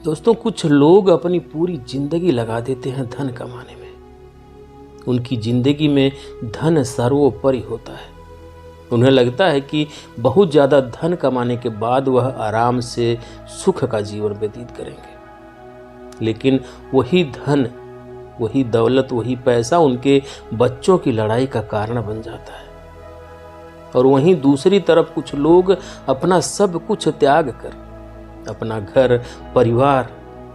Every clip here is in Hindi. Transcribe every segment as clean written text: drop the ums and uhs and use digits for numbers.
दोस्तों, कुछ लोग अपनी पूरी जिंदगी लगा देते हैं धन कमाने में। उनकी जिंदगी में धन सर्वोपरि होता है। उन्हें लगता है कि बहुत ज़्यादा धन कमाने के बाद वह आराम से सुख का जीवन व्यतीत करेंगे। लेकिन वही धन, वही दौलत, वही पैसा उनके बच्चों की लड़ाई का कारण बन जाता है। और वहीं दूसरी तरफ कुछ लोग अपना सब कुछ त्याग कर, अपना घर, परिवार,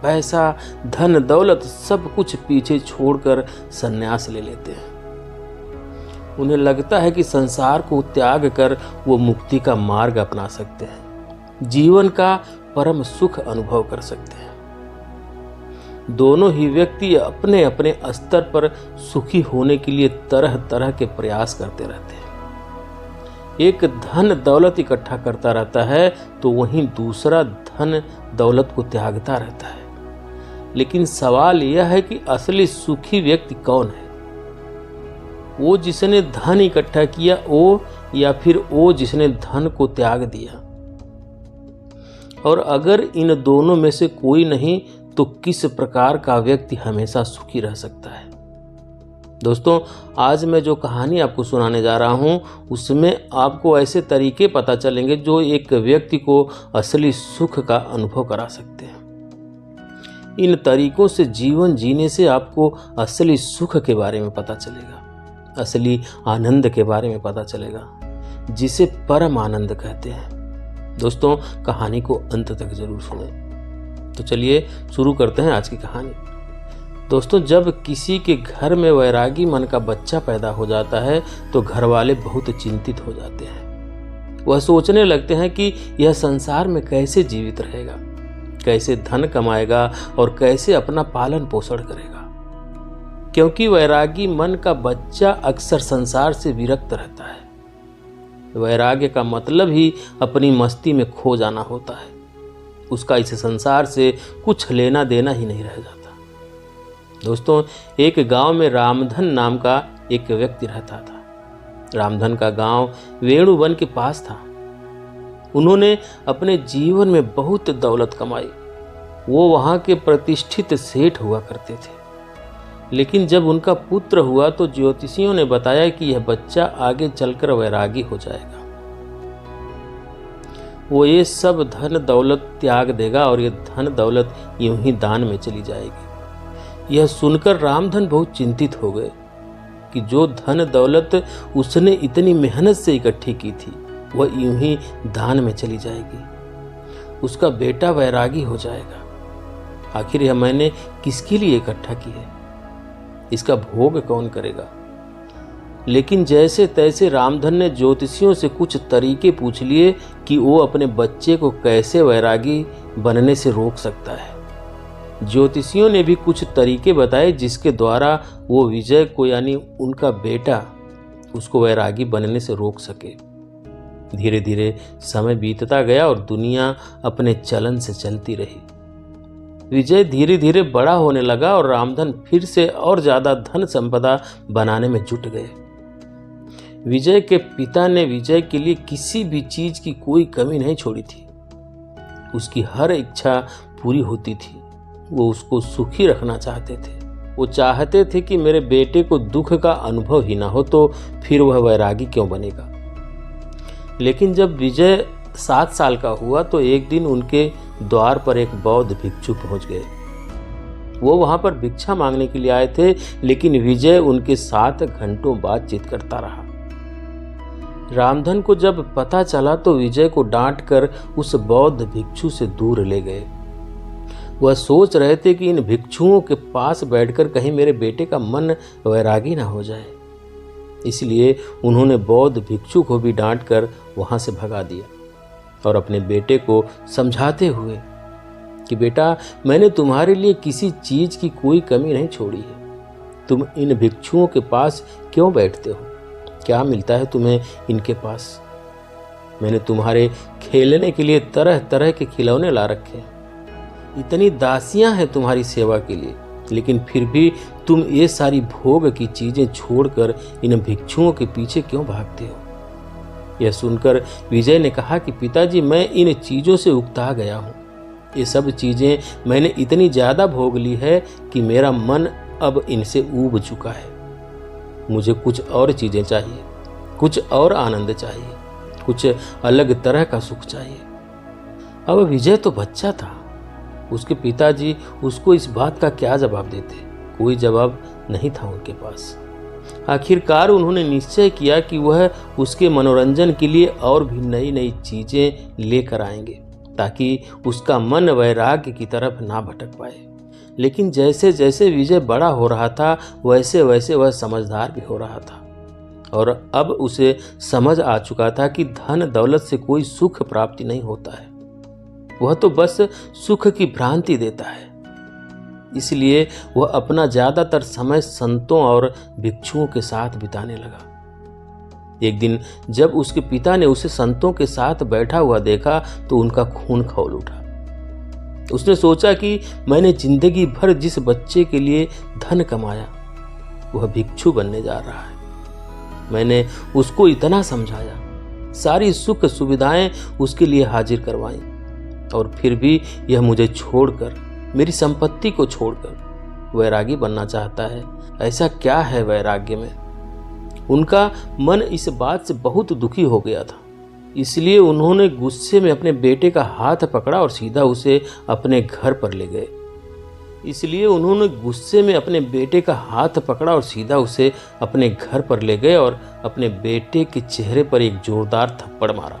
पैसा, धन दौलत सब कुछ पीछे छोड़कर संन्यास ले लेते हैं। उन्हें लगता है कि संसार को त्याग कर वो मुक्ति का मार्ग अपना सकते हैं, जीवन का परम सुख अनुभव कर सकते हैं। दोनों ही व्यक्ति अपने अपने स्तर पर सुखी होने के लिए तरह तरह के प्रयास करते रहते हैं। एक धन दौलत इकट्ठा करता रहता है तो वहीं दूसरा धन दौलत को त्यागता रहता है। लेकिन सवाल यह है कि असली सुखी व्यक्ति कौन है? वो जिसने धन इकट्ठा किया वो, या फिर वो जिसने धन को त्याग दिया? और अगर इन दोनों में से कोई नहीं तो किस प्रकार का व्यक्ति हमेशा सुखी रह सकता है? दोस्तों, आज मैं जो कहानी आपको सुनाने जा रहा हूँ उसमें आपको ऐसे तरीके पता चलेंगे जो एक व्यक्ति को असली सुख का अनुभव करा सकते हैं। इन तरीकों से जीवन जीने से आपको असली सुख के बारे में पता चलेगा, असली आनंद के बारे में पता चलेगा, जिसे परम आनंद कहते हैं। दोस्तों, कहानी को अंत तक जरूर सुनें। तो चलिए शुरू करते हैं आज की कहानी। दोस्तों, जब किसी के घर में वैरागी मन का बच्चा पैदा हो जाता है तो घर वाले बहुत चिंतित हो जाते हैं। वह सोचने लगते हैं कि यह संसार में कैसे जीवित रहेगा, कैसे धन कमाएगा और कैसे अपना पालन पोषण करेगा। क्योंकि वैरागी मन का बच्चा अक्सर संसार से विरक्त रहता है। वैराग्य का मतलब ही अपनी मस्ती में खो जाना होता है। उसका इस संसार से कुछ लेना देना ही नहीं रह जाता। दोस्तों, एक गांव में रामधन नाम का एक व्यक्ति रहता था। रामधन का गांव वेणुवन के पास था। उन्होंने अपने जीवन में बहुत दौलत कमाई। वो वहां के प्रतिष्ठित सेठ हुआ करते थे। लेकिन जब उनका पुत्र हुआ तो ज्योतिषियों ने बताया कि यह बच्चा आगे चलकर वैरागी हो जाएगा। वो ये सब धन दौलत त्याग देगा और ये धन दौलत यूं ही दान में चली जाएगी। यह सुनकर रामधन बहुत चिंतित हो गए कि जो धन दौलत उसने इतनी मेहनत से इकट्ठी की थी वह यूं ही दान में चली जाएगी। उसका बेटा वैरागी हो जाएगा। आखिर यह मैंने किसके लिए इकट्ठा की है? इसका भोग कौन करेगा? लेकिन जैसे तैसे रामधन ने ज्योतिषियों से कुछ तरीके पूछ लिए कि वो अपने बच्चे को कैसे वैरागी बनने से रोक सकता है। ज्योतिषियों ने भी कुछ तरीके बताए जिसके द्वारा वो विजय को, यानी उनका बेटा, उसको वैरागी बनने से रोक सके। धीरे धीरे समय बीतता गया और दुनिया अपने चलन से चलती रही। विजय धीरे धीरे बड़ा होने लगा और रामधन फिर से और ज्यादा धन संपदा बनाने में जुट गए। विजय के पिता ने विजय के लिए किसी भी चीज की कोई कमी नहीं छोड़ी थी। उसकी हर इच्छा पूरी होती थी। वो उसको सुखी रखना चाहते थे। वो चाहते थे कि मेरे बेटे को दुख का अनुभव ही ना हो, तो फिर वह वैरागी क्यों बनेगा। लेकिन जब विजय 7 साल का हुआ तो एक दिन उनके द्वार पर एक बौद्ध भिक्षु पहुंच गए। वो वहां पर भिक्षा मांगने के लिए आए थे, लेकिन विजय उनके साथ घंटों बातचीत करता रहा। रामधन को जब पता चला तो विजय को डांट कर उस बौद्ध भिक्षु से दूर ले गए। वह सोच रहे थे कि इन भिक्षुओं के पास बैठकर कहीं मेरे बेटे का मन वैरागी ना हो जाए। इसलिए उन्होंने बौद्ध भिक्षु को भी डांट कर वहां से भगा दिया और अपने बेटे को समझाते हुए कि बेटा, मैंने तुम्हारे लिए किसी चीज की कोई कमी नहीं छोड़ी है। तुम इन भिक्षुओं के पास क्यों बैठते हो? क्या मिलता है तुम्हें इनके पास? मैंने तुम्हारे खेलने के लिए तरह तरह के खिलौने ला रखे हैं। इतनी दासियां हैं तुम्हारी सेवा के लिए, लेकिन फिर भी तुम ये सारी भोग की चीजें छोड़कर इन भिक्षुओं के पीछे क्यों भागते हो? यह सुनकर विजय ने कहा कि पिताजी, मैं इन चीजों से उकता गया हूँ। ये सब चीज़ें मैंने इतनी ज़्यादा भोग ली है कि मेरा मन अब इनसे ऊब चुका है। मुझे कुछ और चीज़ें चाहिए, कुछ और आनंद चाहिए, कुछ अलग तरह का सुख चाहिए। अब विजय तो बच्चा था। उसके पिताजी उसको इस बात का क्या जवाब देते? कोई जवाब नहीं था उनके पास। आखिरकार उन्होंने निश्चय किया कि वह उसके मनोरंजन के लिए और भी नई नई चीजें लेकर आएंगे, ताकि उसका मन वैराग्य की तरफ ना भटक पाए। लेकिन जैसे जैसे विजय बड़ा हो रहा था, वैसे वैसे वह समझदार भी हो रहा था, और अब उसे समझ आ चुका था कि धन दौलत से कोई सुख प्राप्ति नहीं होता है। वह तो बस सुख की भ्रांति देता है। इसलिए वह अपना ज्यादातर समय संतों और भिक्षुओं के साथ बिताने लगा। एक दिन जब उसके पिता ने उसे संतों के साथ बैठा हुआ देखा तो उनका खून खौल उठा। उसने सोचा कि मैंने जिंदगी भर जिस बच्चे के लिए धन कमाया, वह भिक्षु बनने जा रहा है। मैंने उसको इतना समझाया, सारी सुख सुविधाएं उसके लिए हाजिर करवाई, और फिर भी यह मुझे छोड़कर, मेरी संपत्ति को छोड़कर वैरागी बनना चाहता है। ऐसा क्या है वैराग्य में? उनका मन इस बात से बहुत दुखी हो गया था। इसलिए उन्होंने गुस्से में अपने बेटे का हाथ पकड़ा और सीधा उसे अपने घर पर ले गए। और अपने बेटे के चेहरे पर एक जोरदार थप्पड़ मारा।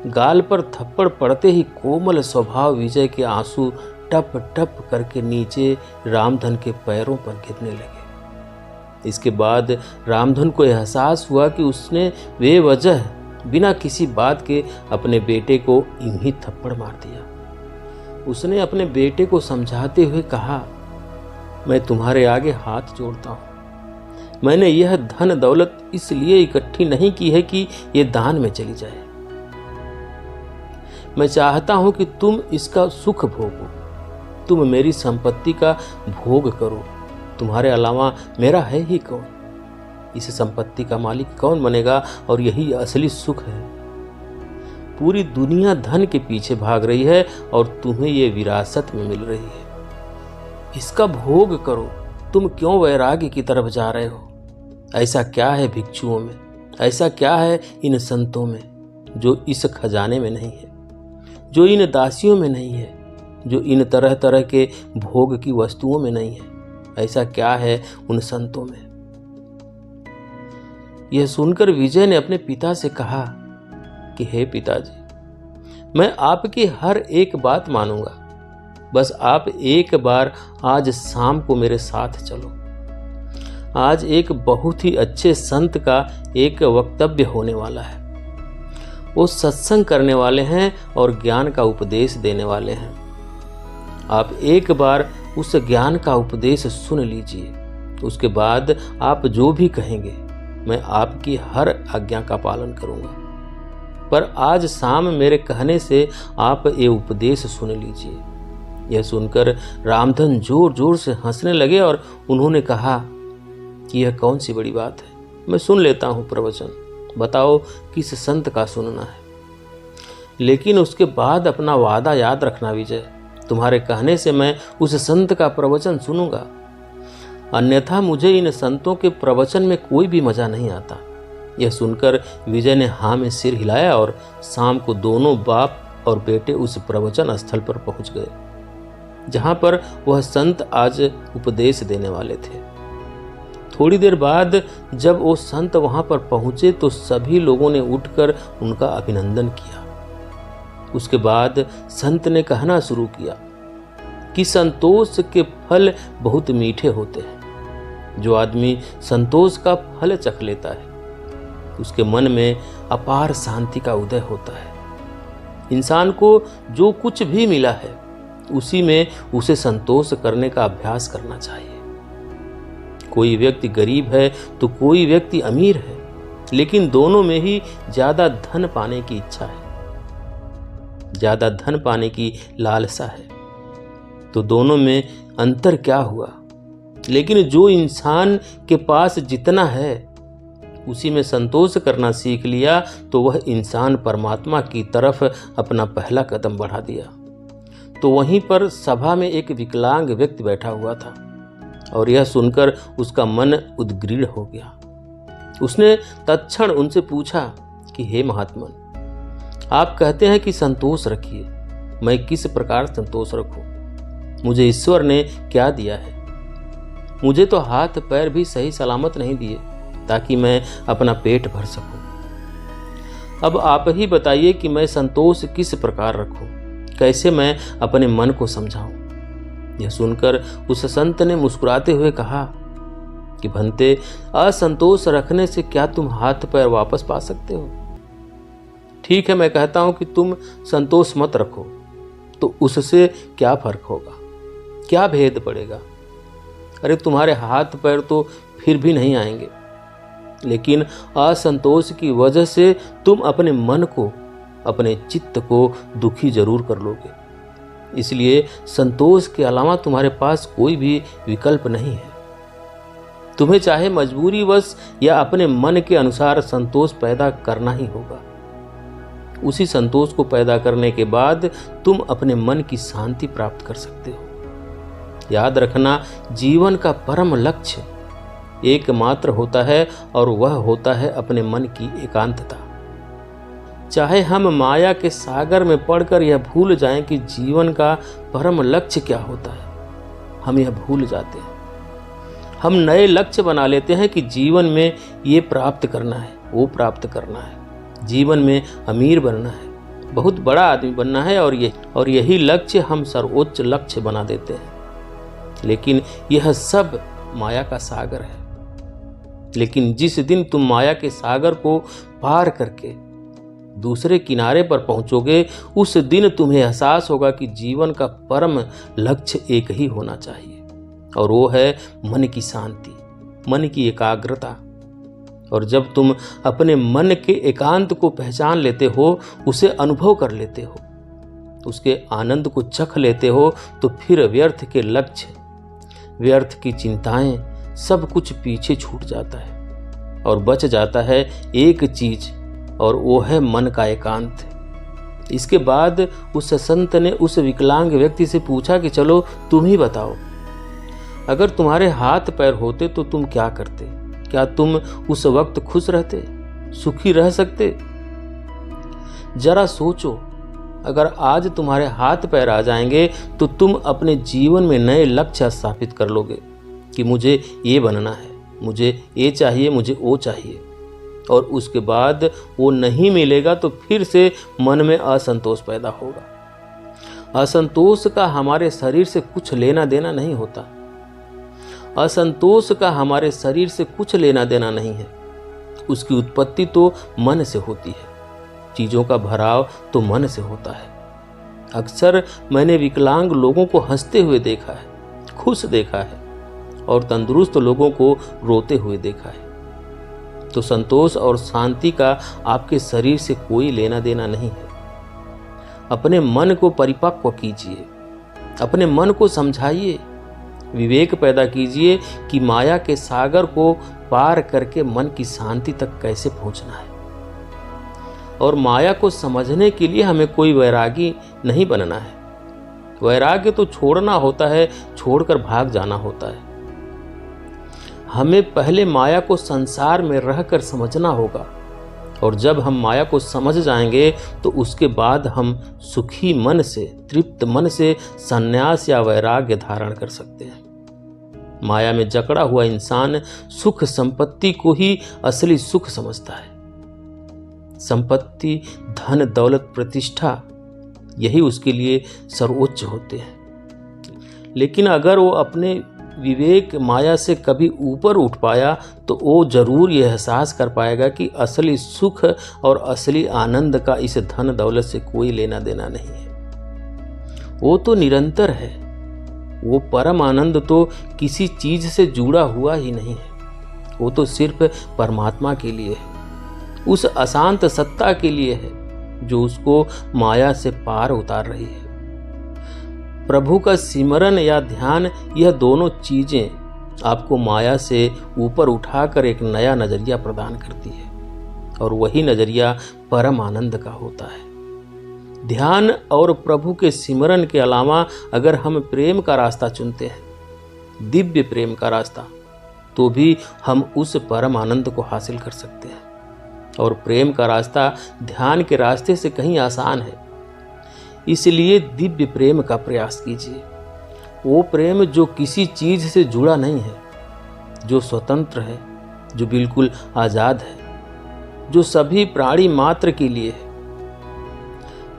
गाल पर थप्पड़ पड़ते ही कोमल स्वभाव विजय के आंसू टप टप करके नीचे रामधन के पैरों पर गिरने लगे। इसके बाद रामधन को एहसास हुआ कि उसने बेवजह बिना किसी बात के अपने बेटे को यूं ही थप्पड़ मार दिया। उसने अपने बेटे को समझाते हुए कहा, मैं तुम्हारे आगे हाथ जोड़ता हूं। मैंने यह धन दौलत इसलिए इकट्ठी नहीं की है कि ये दान में चली जाए। मैं चाहता हूं कि तुम इसका सुख भोगो, तुम मेरी संपत्ति का भोग करो। तुम्हारे अलावा मेरा है ही कौन? इस संपत्ति का मालिक कौन बनेगा? और यही असली सुख है। पूरी दुनिया धन के पीछे भाग रही है और तुम्हें ये विरासत में मिल रही है। इसका भोग करो। तुम क्यों वैराग्य की तरफ जा रहे हो? ऐसा क्या है भिक्षुओं में, ऐसा क्या है इन संतों में जो इस खजाने में नहीं है, जो इन दासियों में नहीं है, जो इन तरह तरह के भोग की वस्तुओं में नहीं है? ऐसा क्या है उन संतों में? यह सुनकर विजय ने अपने पिता से कहा कि हे पिताजी, मैं आपकी हर एक बात मानूंगा, बस आप एक बार आज शाम को मेरे साथ चलो। आज एक बहुत ही अच्छे संत का एक वक्तव्य होने वाला है। वो सत्संग करने वाले हैं और ज्ञान का उपदेश देने वाले हैं। आप एक बार उस ज्ञान का उपदेश सुन लीजिए। उसके बाद आप जो भी कहेंगे मैं आपकी हर आज्ञा का पालन करूंगा। पर आज शाम मेरे कहने से आप ये उपदेश सुन लीजिए। यह सुनकर रामधन जोर जोर से हंसने लगे और उन्होंने कहा कि यह कौन सी बड़ी बात है, मैं सुन लेता हूँ प्रवचन। बताओ किस संत का सुनना है। लेकिन उसके बाद अपना वादा याद रखना विजय, तुम्हारे कहने से मैं उस संत का प्रवचन सुनूंगा, अन्यथा मुझे इन संतों के प्रवचन में कोई भी मजा नहीं आता। यह सुनकर विजय ने हाँ में सिर हिलाया और शाम को दोनों बाप और बेटे उस प्रवचन स्थल पर पहुंच गए जहां पर वह संत आज उपदेश देने वाले थे। थोड़ी देर बाद जब वो संत वहां पर पहुंचे तो सभी लोगों ने उठकर उनका अभिनंदन किया। उसके बाद संत ने कहना शुरू किया कि संतोष के फल बहुत मीठे होते हैं। जो आदमी संतोष का फल चख लेता है उसके मन में अपार शांति का उदय होता है। इंसान को जो कुछ भी मिला है उसी में उसे संतोष करने का अभ्यास करना चाहिए। कोई व्यक्ति गरीब है तो कोई व्यक्ति अमीर है, लेकिन दोनों में ही ज्यादा धन पाने की इच्छा है, ज्यादा धन पाने की लालसा है। तो दोनों में अंतर क्या हुआ? लेकिन जो इंसान के पास जितना है उसी में संतोष करना सीख लिया तो वह इंसान परमात्मा की तरफ अपना पहला कदम बढ़ा दिया। तो वहीं पर सभा में एक विकलांग व्यक्ति बैठा हुआ था और यह सुनकर उसका मन उद्ग्रीण हो गया। उसने तत्क्षण उनसे पूछा कि हे महात्मन, आप कहते हैं कि संतोष रखिए, मैं किस प्रकार संतोष रखूं? मुझे ईश्वर ने क्या दिया है? मुझे तो हाथ पैर भी सही सलामत नहीं दिए ताकि मैं अपना पेट भर सकूं। अब आप ही बताइए कि मैं संतोष किस प्रकार रखूं? कैसे मैं अपने मन को समझाऊं? यह सुनकर उस संत ने मुस्कुराते हुए कहा कि भंते, असंतोष रखने से क्या तुम हाथ पैर वापस पा सकते हो? ठीक है, मैं कहता हूं कि तुम संतोष मत रखो, तो उससे क्या फर्क होगा? क्या भेद पड़ेगा? अरे तुम्हारे हाथ पैर तो फिर भी नहीं आएंगे, लेकिन असंतोष की वजह से तुम अपने मन को, अपने चित्त को दुखी जरूर कर लोगे। इसलिए संतोष के अलावा तुम्हारे पास कोई भी विकल्प नहीं है। तुम्हें चाहे मजबूरीवश या अपने मन के अनुसार संतोष पैदा करना ही होगा। उसी संतोष को पैदा करने के बाद तुम अपने मन की शांति प्राप्त कर सकते हो। याद रखना, जीवन का परम लक्ष्य एकमात्र होता है और वह होता है अपने मन की एकांतता। चाहे हम माया के सागर में पड़कर यह भूल जाएं कि जीवन का परम लक्ष्य क्या होता है, हम यह भूल जाते हैं। हम नए लक्ष्य बना लेते हैं कि जीवन में ये प्राप्त करना है, वो प्राप्त करना है, जीवन में अमीर बनना है, बहुत बड़ा आदमी बनना है, और यही लक्ष्य हम सर्वोच्च लक्ष्य बना देते हैं। लेकिन यह सब माया का सागर है। लेकिन जिस दिन तुम माया के सागर को पार करके दूसरे किनारे पर पहुंचोगे, उस दिन तुम्हें एहसास होगा कि जीवन का परम लक्ष्य एक ही होना चाहिए, और वो है मन की शांति, मन की एकाग्रता। और जब तुम अपने मन के एकांत को पहचान लेते हो, उसे अनुभव कर लेते हो, उसके आनंद को चख लेते हो, तो फिर व्यर्थ के लक्ष्य, व्यर्थ की चिंताएं, सब कुछ पीछे छूट जाता है और बच जाता है एक चीज, और वो है मन का एकांत। इसके बाद उस संत ने उस विकलांग व्यक्ति से पूछा कि चलो तुम ही बताओ, अगर तुम्हारे हाथ पैर होते तो तुम क्या करते? क्या तुम उस वक्त खुश रहते, सुखी रह सकते? जरा सोचो, अगर आज तुम्हारे हाथ पैर आ जाएंगे तो तुम अपने जीवन में नए लक्ष्य स्थापित कर लोगे कि मुझे ये बनना है, मुझे ये चाहिए, मुझे वो चाहिए, और उसके बाद वो नहीं मिलेगा तो फिर से मन में असंतोष पैदा होगा। असंतोष का हमारे शरीर से कुछ लेना देना नहीं होता। असंतोष का हमारे शरीर से कुछ लेना देना नहीं है। उसकी उत्पत्ति तो मन से होती है, चीज़ों का भराव तो मन से होता है। अक्सर मैंने विकलांग लोगों को हंसते हुए देखा है, खुश देखा है, और तंदुरुस्त लोगों को रोते हुए देखा है। तो संतोष और शांति का आपके शरीर से कोई लेना देना नहीं है। अपने मन को परिपक्व कीजिए, अपने मन को समझाइए, विवेक पैदा कीजिए कि माया के सागर को पार करके मन की शांति तक कैसे पहुंचना है। और माया को समझने के लिए हमें कोई वैरागी नहीं बनना है। वैराग्य तो छोड़ना होता है, छोड़कर भाग जाना होता है। हमें पहले माया को संसार में रहकर समझना होगा, और जब हम माया को समझ जाएंगे तो उसके बाद हम सुखी मन से, तृप्त मन से संन्यास या वैराग्य धारण कर सकते हैं। माया में जकड़ा हुआ इंसान सुख संपत्ति को ही असली सुख समझता है। संपत्ति, धन, दौलत, प्रतिष्ठा, यही उसके लिए सर्वोच्च होते हैं। लेकिन अगर वो अपने विवेक माया से कभी ऊपर उठ पाया तो वो जरूर यह एहसास कर पाएगा कि असली सुख और असली आनंद का इस धन दौलत से कोई लेना देना नहीं है। वो तो निरंतर है। वो परम आनंद तो किसी चीज से जुड़ा हुआ ही नहीं है। वो तो सिर्फ परमात्मा के लिए है, उस अशांत सत्ता के लिए है जो उसको माया से पार उतार रही है। प्रभु का सिमरन या ध्यान, यह दोनों चीजें आपको माया से ऊपर उठाकर एक नया नजरिया प्रदान करती है, और वही नजरिया परम आनंद का होता है। ध्यान और प्रभु के सिमरन के अलावा अगर हम प्रेम का रास्ता चुनते हैं, दिव्य प्रेम का रास्ता, तो भी हम उस परम आनंद को हासिल कर सकते हैं। और प्रेम का रास्ता ध्यान के रास्ते से कहीं आसान है। इसलिए दिव्य प्रेम का प्रयास कीजिए। वो प्रेम जो किसी चीज से जुड़ा नहीं है, जो स्वतंत्र है, जो बिल्कुल आजाद है, जो सभी प्राणी मात्र के लिए है।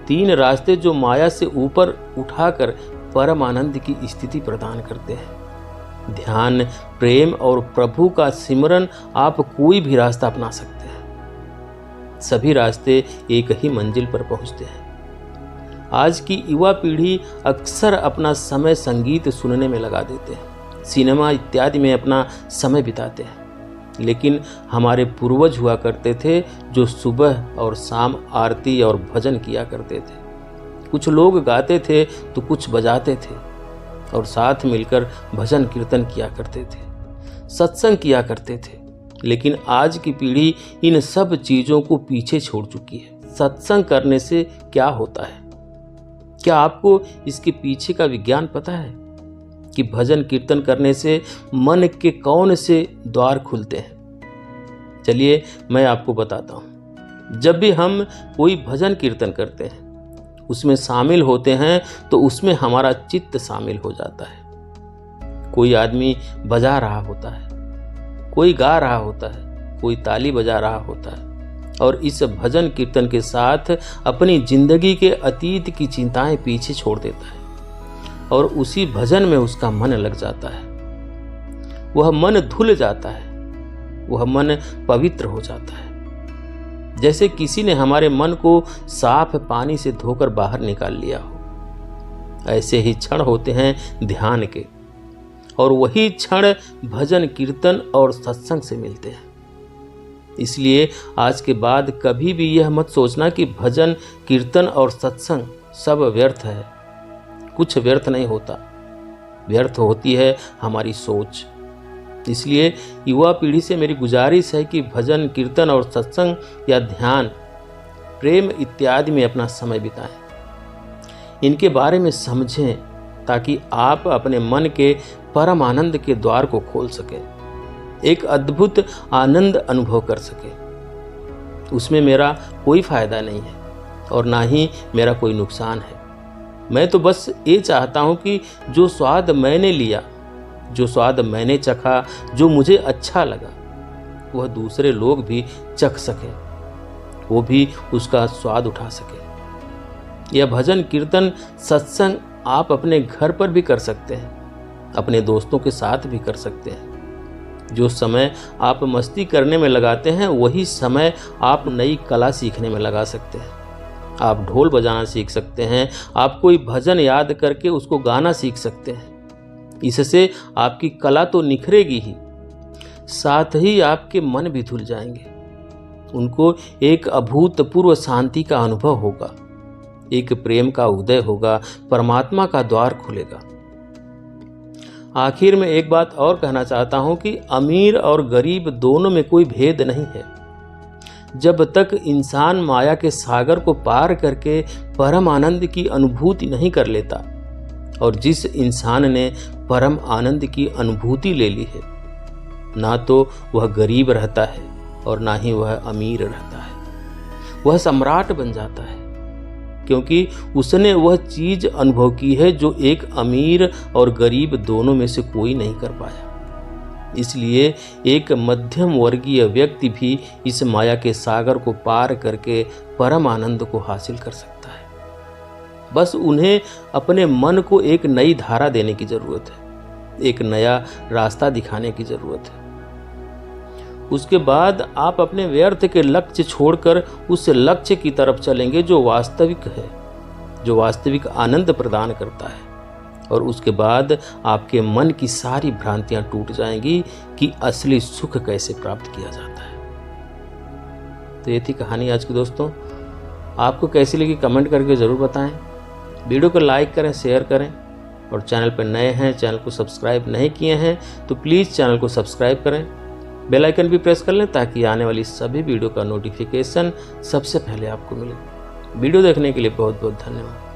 3 रास्ते जो माया से ऊपर उठाकर परम आनंद की स्थिति प्रदान करते हैं। ध्यान, प्रेम और प्रभु का सिमरन, आप कोई भी रास्ता अपना सकते हैं। सभी रास्ते एक ही मंजिल पर पहुंचते हैं। आज की युवा पीढ़ी अक्सर अपना समय संगीत सुनने में लगा देते हैं, सिनेमा इत्यादि में अपना समय बिताते हैं। लेकिन हमारे पूर्वज हुआ करते थे जो सुबह और शाम आरती और भजन किया करते थे। कुछ लोग गाते थे तो कुछ बजाते थे और साथ मिलकर भजन कीर्तन किया करते थे, सत्संग किया करते थे। लेकिन आज की पीढ़ी इन सब चीजों को पीछे छोड़ चुकी है। सत्संग करने से क्या होता है? क्या आपको इसके पीछे का विज्ञान पता है कि भजन कीर्तन करने से मन के कौन से द्वार खुलते हैं? चलिए मैं आपको बताता हूं। जब भी हम कोई भजन कीर्तन करते हैं, उसमें शामिल होते हैं, तो उसमें हमारा चित्त शामिल हो जाता है। कोई आदमी बजा रहा होता है, कोई गा रहा होता है, कोई ताली बजा रहा होता है और इस भजन कीर्तन के साथ अपनी जिंदगी के अतीत की चिंताएं पीछे छोड़ देता है और उसी भजन में उसका मन लग जाता है। वह मन धुल जाता है, वह मन पवित्र हो जाता है, जैसे किसी ने हमारे मन को साफ पानी से धोकर बाहर निकाल लिया हो। ऐसे ही क्षण होते हैं ध्यान के, और वही क्षण भजन कीर्तन और सत्संग से मिलते हैं। इसलिए आज के बाद कभी भी यह मत सोचना कि भजन कीर्तन और सत्संग सब व्यर्थ है। कुछ व्यर्थ नहीं होता, व्यर्थ होती है हमारी सोच। इसलिए युवा पीढ़ी से मेरी गुजारिश है कि भजन कीर्तन और सत्संग या ध्यान, प्रेम इत्यादि में अपना समय बिताएं। इनके बारे में समझें ताकि आप अपने मन के परम आनंद के द्वार को खोल सकें, एक अद्भुत आनंद अनुभव कर सकें। उसमें मेरा कोई फायदा नहीं है और ना ही मेरा कोई नुकसान है। मैं तो बस ये चाहता हूं कि जो स्वाद मैंने लिया, जो स्वाद मैंने चखा, जो मुझे अच्छा लगा, वह दूसरे लोग भी चख सकें, वो भी उसका स्वाद उठा सके। यह भजन कीर्तन सत्संग आप अपने घर पर भी कर सकते हैं, अपने दोस्तों के साथ भी कर सकते हैं। जो समय आप मस्ती करने में लगाते हैं, वही समय आप नई कला सीखने में लगा सकते हैं। आप ढोल बजाना सीख सकते हैं, आप कोई भजन याद करके उसको गाना सीख सकते हैं। इससे आपकी कला तो निखरेगी ही, साथ ही आपके मन भी धुल जाएंगे। उनको एक अभूतपूर्व शांति का अनुभव होगा, एक प्रेम का उदय होगा, परमात्मा का द्वार खुलेगा। आखिर में एक बात और कहना चाहता हूं कि अमीर और गरीब दोनों में कोई भेद नहीं है। जब तक इंसान माया के सागर को पार करके परम आनंद की अनुभूति नहीं कर लेता, और जिस इंसान ने परम आनंद की अनुभूति ले ली है, ना तो वह गरीब रहता है और ना ही वह अमीर रहता है। वह सम्राट बन जाता है, क्योंकि उसने वह चीज अनुभव की है जो एक अमीर और गरीब दोनों में से कोई नहीं कर पाया। इसलिए एक मध्यम वर्गीय व्यक्ति भी इस माया के सागर को पार करके परम आनंद को हासिल कर सकता है। बस उन्हें अपने मन को एक नई धारा देने की जरूरत है, एक नया रास्ता दिखाने की जरूरत है। उसके बाद आप अपने व्यर्थ के लक्ष्य छोड़कर उस लक्ष्य की तरफ चलेंगे जो वास्तविक है, जो वास्तविक आनंद प्रदान करता है। और उसके बाद आपके मन की सारी भ्रांतियां टूट जाएंगी कि असली सुख कैसे प्राप्त किया जाता है। तो ये थी कहानी आज की दोस्तों। आपको कैसी लगी कमेंट करके ज़रूर बताएं। वीडियो को लाइक करें, शेयर करें, और चैनल पर नए हैं, चैनल को सब्सक्राइब नहीं किए हैं तो प्लीज़ चैनल को सब्सक्राइब करें, बेल आइकन भी प्रेस कर लें ताकि आने वाली सभी वीडियो का नोटिफिकेशन सबसे पहले आपको मिले। वीडियो देखने के लिए बहुत बहुत धन्यवाद।